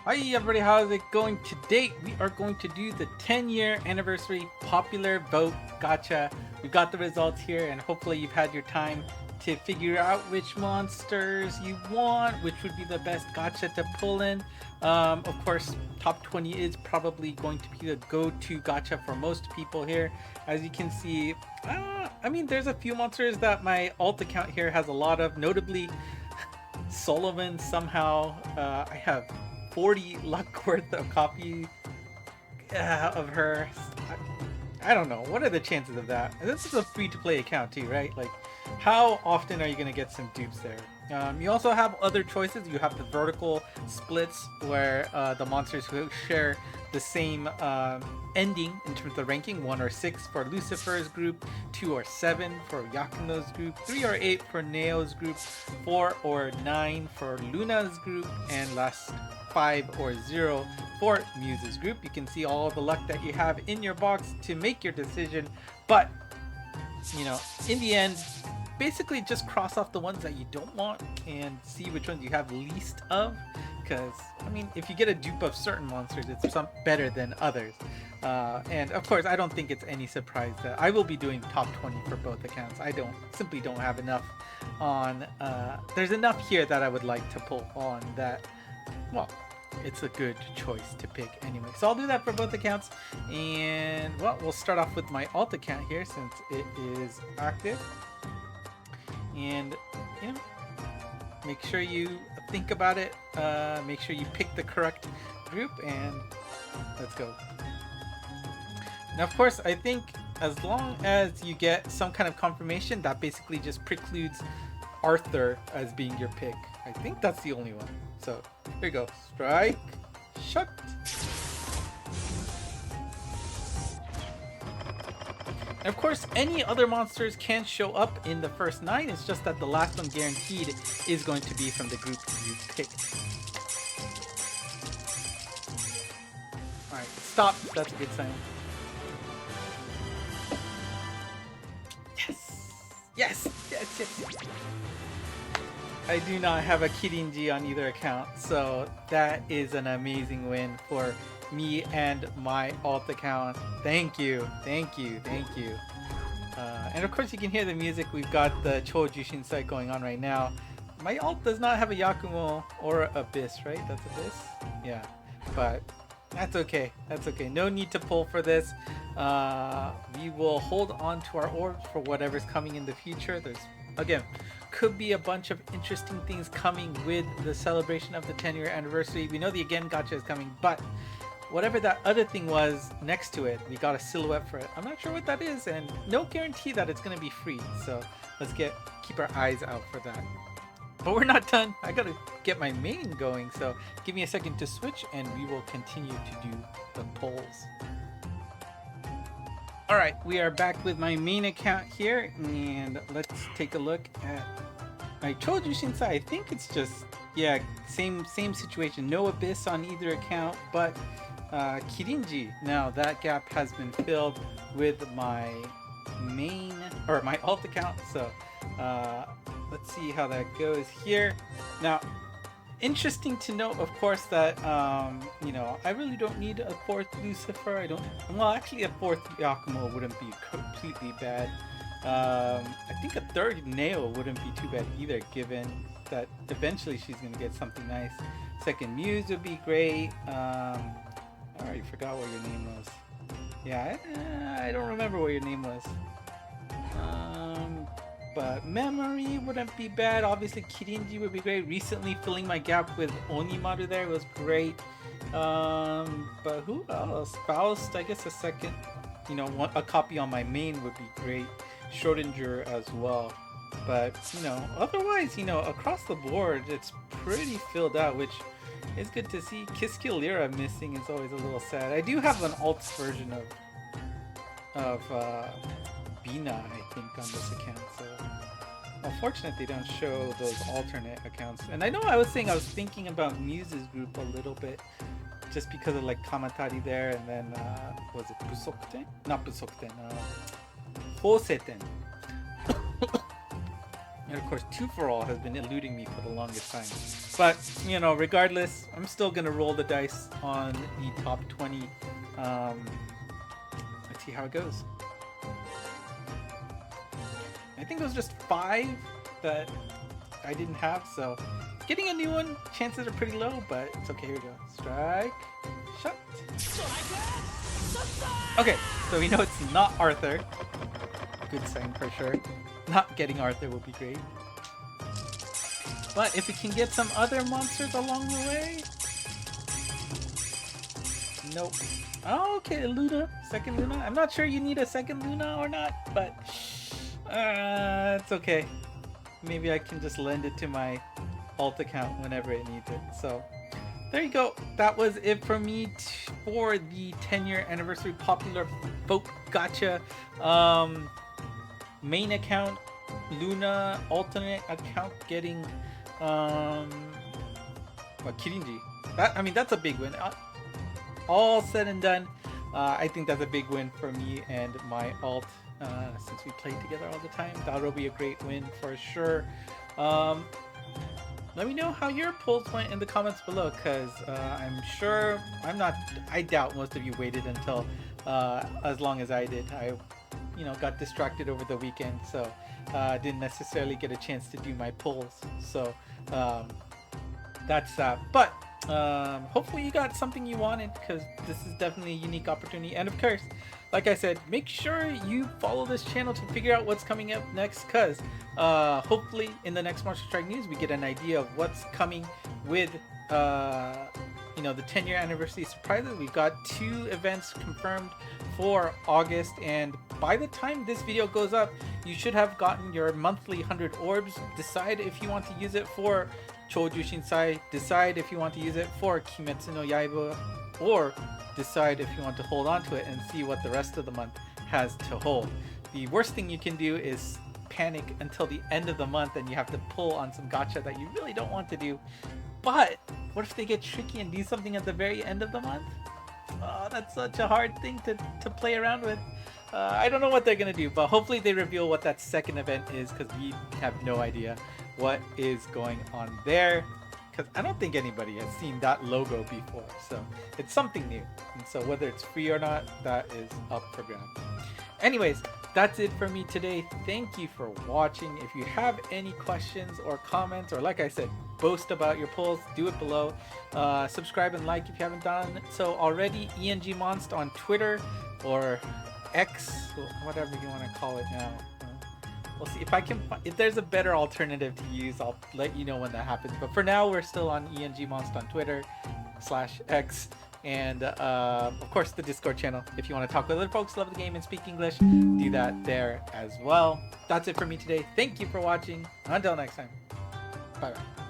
Hi everybody, how's it going? Today we are going to do the 10-year anniversary popular vote gacha. We've got the results here and hopefully you've had your time to figure out which monsters you want, which would be the best gacha to pull in. Of course, top 20 is probably going to be the go-to gacha for most people here. As you can see, there's a few monsters that my alt account here has a lot of, notably Sullivan somehow. I have 40 luck worth of copy of her. I don't know. What are the chances of that? And this is a free-to-play account too, right? Like, how often are you going to get some dupes there? You also have other choices. You have the vertical splits where the monsters who share the same ending in terms of ranking, 1 or 6 for Lucifer's group, 2 or 7 for Yakuno's group, 3 or 8 for Neo's group, 4 or 9 for Luna's group, and last 5 or 0 for Muse's group. You can see all the luck that you have in your box to make your decision, but in the end, basically just cross off the ones that you don't want and see which ones you have least of, because if you get a dupe of certain monsters, it's some better than others. And of course, I don't think it's any surprise that I will be doing top 20 for both accounts. I simply don't have enough on there's enough here that I would like to pull on that, well, it's a good choice to pick anyway. So I'll do that for both accounts, and well, we'll start off with my alt account here since it is active. And make sure you think about it, make sure you pick the correct group, and let's go. Now of course, I think as long as you get some kind of confirmation, that basically just precludes Arthur as being your pick. I think that's the only one. So here we go. Strike, shot. And of course, any other monsters can show up in the first 9. It's just that the last one guaranteed is going to be from the group you picked. Alright, stop. That's a good sign. Yes! Yes! Yes, yes, yes! I do not have a Kirinji on either account, so that is an amazing win for me and my alt account. Thank you, thank you, thank you. And of course you can hear the music. We've got the Choujushin site going on right now. My alt does not have a Yakumo or Abyss, right? That's Abyss? Yeah, but that's okay. That's okay. No need to pull for this. We will hold on to our orbs for whatever's coming in the future. There's, again, could be a bunch of interesting things coming with the celebration of the 10-year anniversary. We know the Again Gacha is coming, but whatever that other thing was next to it, we got a silhouette for it. I'm not sure what that is, and no guarantee that it's going to be free. So let's keep our eyes out for that. But we're not done. I gotta get my main going, so give me a second to switch and we will continue to do the polls. Alright, we are back with my main account here, and let's take a look at my Choujushin side. I think it's just, yeah, same situation. No Abyss on either account, but Kirinji. Now that gap has been filled with my main, or my alt account, so let's see how that goes here. Now, interesting to note, of course, that I really don't need a 4th Lucifer. Well, actually a 4th Yakumo wouldn't be completely bad. I think a 3rd Neo wouldn't be too bad either, given that eventually she's gonna get something nice. 2nd Muse would be great. I already forgot what your name was. Yeah, I don't remember what your name was. But Memory wouldn't be bad. Obviously, Kirinji would be great. Recently, filling my gap with Onimaru there was great. But who else? Faust, I guess a second, a copy on my main would be great. Schrodinger as well. But, otherwise, across the board, it's pretty filled out, which is good to see. Kiskill Lyra missing is always a little sad. I do have an alts version of Bina, I think, on this account, so unfortunately they don't show those alternate accounts. And I know I was thinking about Muse's group a little bit, just because of like Kamatari there, and then was it Busokuten? Not Busokuten, Hoseten. And of course, 2 for All has been eluding me for the longest time. But, you know, regardless, I'm still going to roll the dice on the top 20. Let's see how it goes. I think it was just 5 that I didn't have, so getting a new one, chances are pretty low, but it's okay. Here we go. Strike, shot. Okay, so we know it's not Arthur. Good sign for sure. Not getting Arthur will be great. But if we can get some other monsters along the way... Nope. Oh, okay, Luna. Second Luna. I'm not sure you need a second Luna or not, but... it's okay. Maybe I can just lend it to my alt account whenever it needs it. So, there you go. That was it for me for the 10-year anniversary popular vote gacha. Main account Luna, alternate account getting Kirinji. That's a big win. All said and done, I think that's a big win for me and my alt. Since we play together all the time, that'll be a great win for sure. Let me know how your polls went in the comments below, because I doubt most of you waited until as long as I did. I got distracted over the weekend, so didn't necessarily get a chance to do my polls. So that's that. But hopefully you got something you wanted, because this is definitely a unique opportunity. And of course, like I said, make sure you follow this channel to figure out what's coming up next, because hopefully in the next Monster Strike News we get an idea of what's coming with the 10-year anniversary surprises. We've got 2 events confirmed for August, and by the time this video goes up, you should have gotten your monthly 100 orbs. Decide if you want to use it for Choju Shinsai, decide if you want to use it for Kimetsu no Yaiba, or decide if you want to hold on to it and see what the rest of the month has to hold. The worst thing you can do is panic until the end of the month and you have to pull on some gacha that you really don't want to do. But what if they get tricky and do something at the very end of the month? Oh, that's such a hard thing to play around with. I don't know what they're gonna do, but hopefully they reveal what that second event is, because we have no idea what is going on there, because I don't think anybody has seen that logo before, so it's something new. And so whether it's free or not, that is up for grabs. Anyways, that's it for me today. Thank you for watching. If you have any questions or comments, or like I said, boast about your polls, do it below. Subscribe and like if you haven't done so already. ENG Monst on Twitter, or X, whatever you want to call it now. We'll see if there's a better alternative to use. I'll let you know when that happens. But for now, we're still on ENG Monst on Twitter /X, and of course the Discord channel. If you want to talk with other folks, love the game, and speak English, do that there as well. That's it for me today. Thank you for watching. Until next time, bye bye.